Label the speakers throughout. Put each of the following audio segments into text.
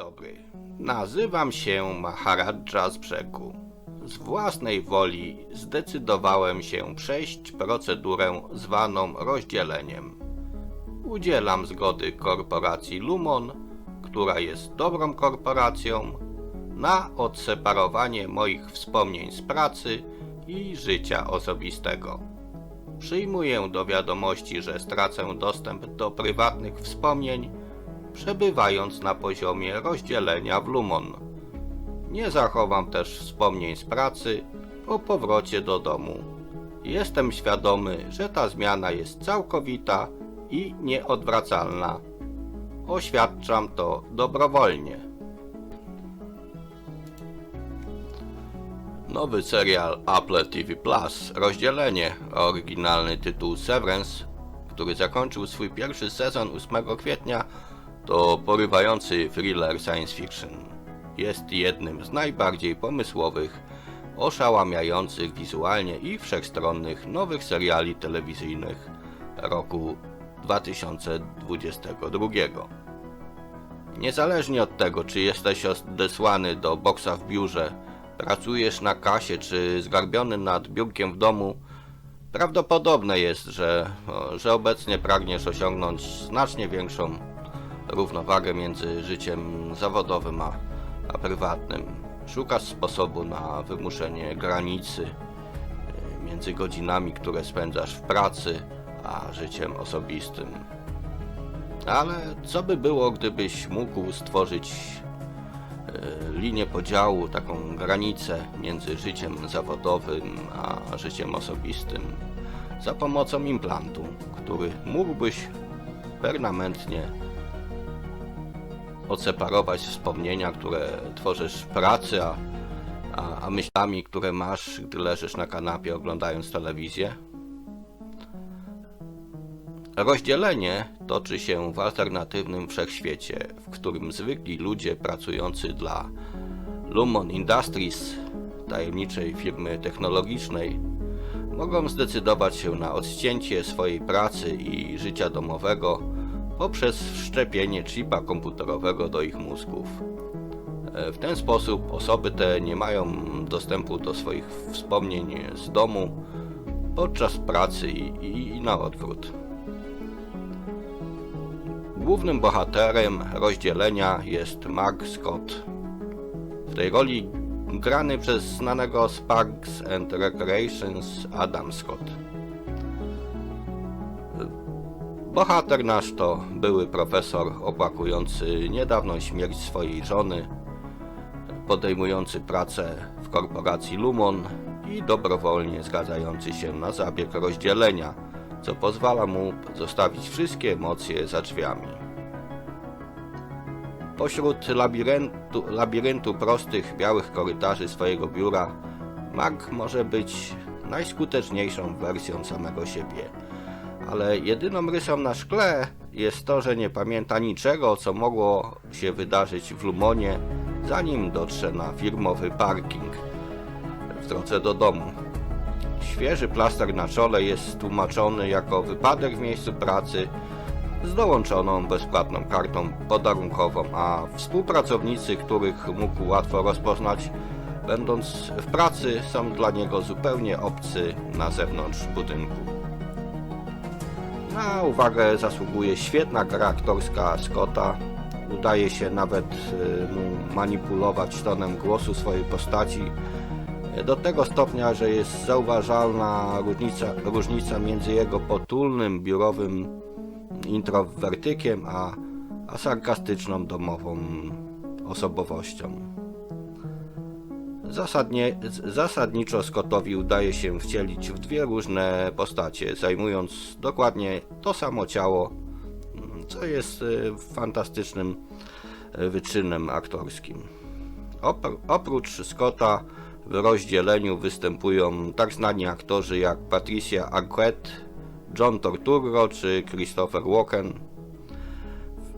Speaker 1: dobry. Nazywam się Maharadża z Brzegu. Z własnej woli zdecydowałem się przejść procedurę zwaną rozdzieleniem. Udzielam zgody korporacji Lumon, która jest dobrą korporacją, na odseparowanie moich wspomnień z pracy i życia osobistego. Przyjmuję do wiadomości, że stracę dostęp do prywatnych wspomnień, przebywając na poziomie rozdzielenia w Lumon. Nie zachowam też wspomnień z pracy po powrocie do domu. Jestem świadomy, że ta zmiana jest całkowita i nieodwracalna. Oświadczam to dobrowolnie. Nowy serial Apple TV Plus Rozdzielenie, oryginalny tytuł Severance, który zakończył swój pierwszy sezon 8 kwietnia, to porywający thriller science fiction. Jest jednym z najbardziej pomysłowych, oszałamiających wizualnie i wszechstronnych nowych seriali telewizyjnych roku 2022. Niezależnie od tego, czy jesteś odesłany do boksa w biurze, pracujesz na kasie czy zgarbiony nad biurkiem w domu, prawdopodobne jest, że obecnie pragniesz osiągnąć znacznie większą równowagę między życiem zawodowym a prywatnym. Szukasz sposobu na wymuszenie granicy między godzinami, które spędzasz w pracy, a życiem osobistym. Ale co by było, gdybyś mógł stworzyć linię podziału, taką granicę między życiem zawodowym a życiem osobistym za pomocą implantu, który mógłbyś permanentnie odseparować wspomnienia, które tworzysz w pracy, a myślami, które masz, gdy leżysz na kanapie oglądając telewizję. Rozdzielenie toczy się w alternatywnym wszechświecie, w którym zwykli ludzie pracujący dla Lumon Industries, tajemniczej firmy technologicznej, mogą zdecydować się na odcięcie swojej pracy i życia domowego poprzez wszczepienie chipa komputerowego do ich mózgów. W ten sposób osoby te nie mają dostępu do swoich wspomnień z domu podczas pracy i na odwrót. Głównym bohaterem rozdzielenia jest Mark Scott. W tej roli grany przez znanego z Parks and Recreations Adam Scott. Bohater nasz to były profesor opłakujący niedawną śmierć swojej żony, podejmujący pracę w korporacji Lumon i dobrowolnie zgadzający się na zabieg rozdzielenia, co pozwala mu zostawić wszystkie emocje za drzwiami. Pośród labiryntu prostych, białych korytarzy swojego biura, Mark może być najskuteczniejszą wersją samego siebie, ale jedyną rysą na szkle jest to, że nie pamięta niczego, co mogło się wydarzyć w Lumonie, zanim dotrze na firmowy parking w drodze do domu. Świeży plaster na czole jest tłumaczony jako wypadek w miejscu pracy z dołączoną bezpłatną kartą podarunkową, a współpracownicy, których mógł łatwo rozpoznać będąc w pracy, są dla niego zupełnie obcy na zewnątrz budynku. Na uwagę zasługuje świetna gra aktorska Scotta. Udaje się nawet mu manipulować tonem głosu swojej postaci do tego stopnia, że jest zauważalna różnica między jego potulnym, biurowym introwertykiem a sarkastyczną domową osobowością. Zasadniczo Scottowi udaje się wcielić w dwie różne postacie, zajmując dokładnie to samo ciało, co jest fantastycznym wyczynem aktorskim. Oprócz Scotta w rozdzieleniu występują tak znani aktorzy jak Patricia Arquette, John Turturro czy Christopher Walken.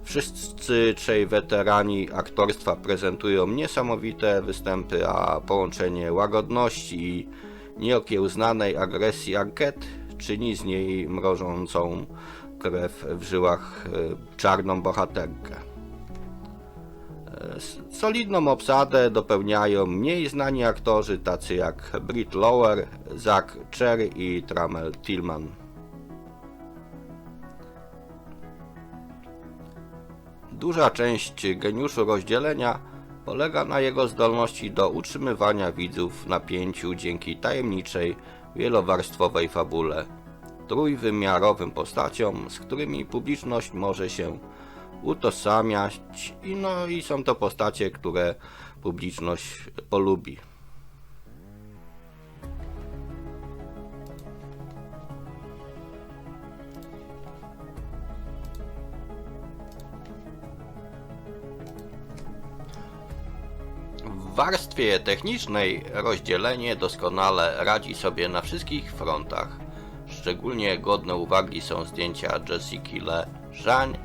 Speaker 1: Wszyscy trzej weterani aktorstwa prezentują niesamowite występy, a połączenie łagodności i nieokiełznanej agresji Arquette czyni z niej mrożącą krew w żyłach czarną bohaterkę. Solidną obsadę dopełniają mniej znani aktorzy tacy jak Britt Lower, Zach Cherry i Tramel Tillman. Duża część geniuszu rozdzielenia polega na jego zdolności do utrzymywania widzów w napięciu dzięki tajemniczej, wielowarstwowej fabule, trójwymiarowym postaciom, z którymi publiczność może się utożsamiać i są to postacie, które publiczność polubi. W warstwie technicznej rozdzielenie doskonale radzi sobie na wszystkich frontach. Szczególnie godne uwagi są zdjęcia Jessiki LeJeune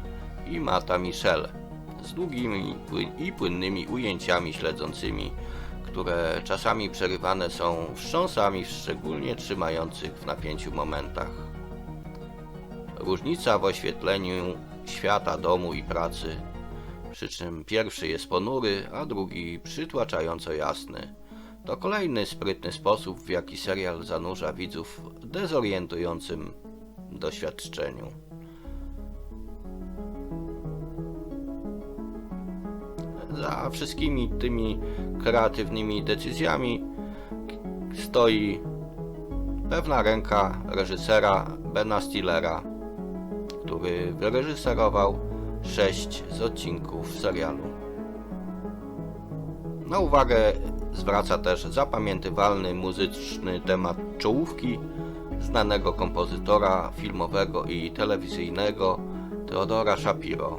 Speaker 1: i Matta Michelle z długimi i płynnymi ujęciami śledzącymi, które czasami przerywane są wstrząsami w szczególnie trzymających w napięciu momentach. Różnica w oświetleniu świata domu i pracy, przy czym pierwszy jest ponury, a drugi przytłaczająco jasny. To kolejny sprytny sposób, w jaki serial zanurza widzów w dezorientującym doświadczeniu. Za wszystkimi tymi kreatywnymi decyzjami stoi pewna ręka reżysera Bena Stillera, który wyreżyserował 6 z odcinków serialu. Na uwagę zwraca też zapamiętywalny muzyczny temat czołówki znanego kompozytora filmowego i telewizyjnego Theodora Shapiro.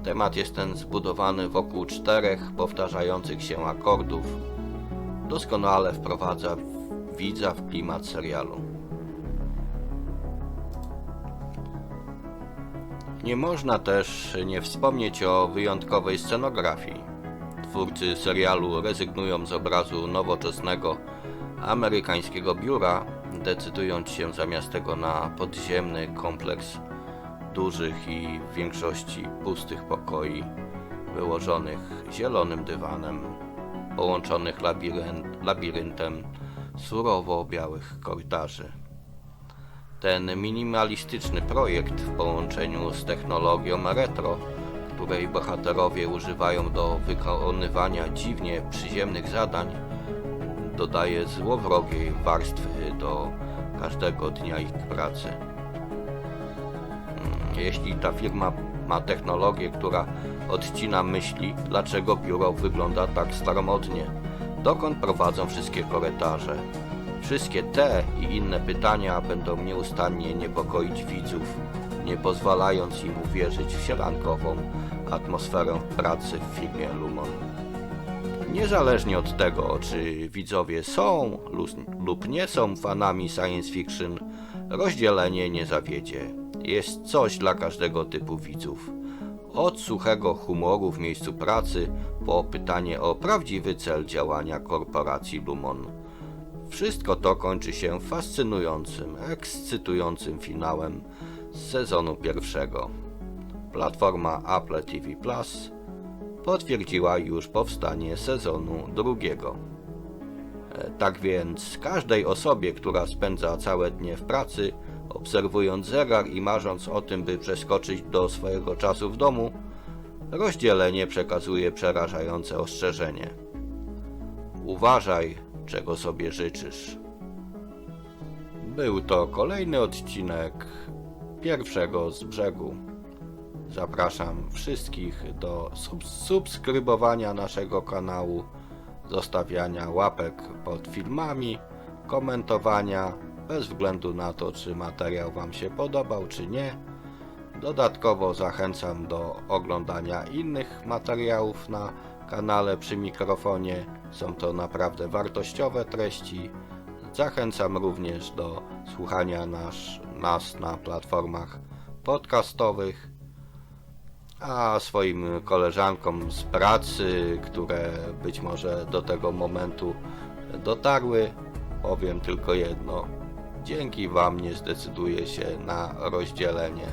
Speaker 1: Temat jest ten zbudowany wokół 4 powtarzających się akordów. Doskonale wprowadza widza w klimat serialu. Nie można też nie wspomnieć o wyjątkowej scenografii. Twórcy serialu rezygnują z obrazu nowoczesnego amerykańskiego biura, decydując się zamiast tego na podziemny kompleks dużych i w większości pustych pokoi, wyłożonych zielonym dywanem, połączonych labiryntem surowo-białych korytarzy. Ten minimalistyczny projekt w połączeniu z technologią retro, której bohaterowie używają do wykonywania dziwnie przyziemnych zadań, dodaje złowrogiej warstwy do każdego dnia ich pracy. Jeśli ta firma ma technologię, która odcina myśli, dlaczego biuro wygląda tak staromodnie, dokąd prowadzą wszystkie korytarze, wszystkie te i inne pytania będą nieustannie niepokoić widzów, nie pozwalając im uwierzyć w sierankową atmosferę pracy w firmie Lumon. Niezależnie od tego, czy widzowie są lub nie są fanami science fiction, rozdzielenie nie zawiedzie. Jest coś dla każdego typu widzów. Od suchego humoru w miejscu pracy po pytanie o prawdziwy cel działania korporacji Lumon. Wszystko to kończy się fascynującym, ekscytującym finałem z sezonu pierwszego. Platforma Apple TV Plus potwierdziła już powstanie sezonu drugiego. Tak więc każdej osobie, która spędza całe dnie w pracy, obserwując zegar i marząc o tym, by przeskoczyć do swojego czasu w domu, rozdzielenie przekazuje przerażające ostrzeżenie. Uważaj, czego sobie życzysz. Był to kolejny odcinek pierwszego z brzegu. Zapraszam wszystkich do subskrybowania naszego kanału, zostawiania łapek pod filmami, komentowania, bez względu na to, czy materiał Wam się podobał, czy nie. Dodatkowo zachęcam do oglądania innych materiałów na kanale Przy Mikrofonie. Są to naprawdę wartościowe treści. Zachęcam również do słuchania nas na platformach podcastowych. A swoim koleżankom z pracy, które być może do tego momentu dotarły, powiem tylko jedno. Dzięki Wam nie zdecyduję się na rozdzielenie.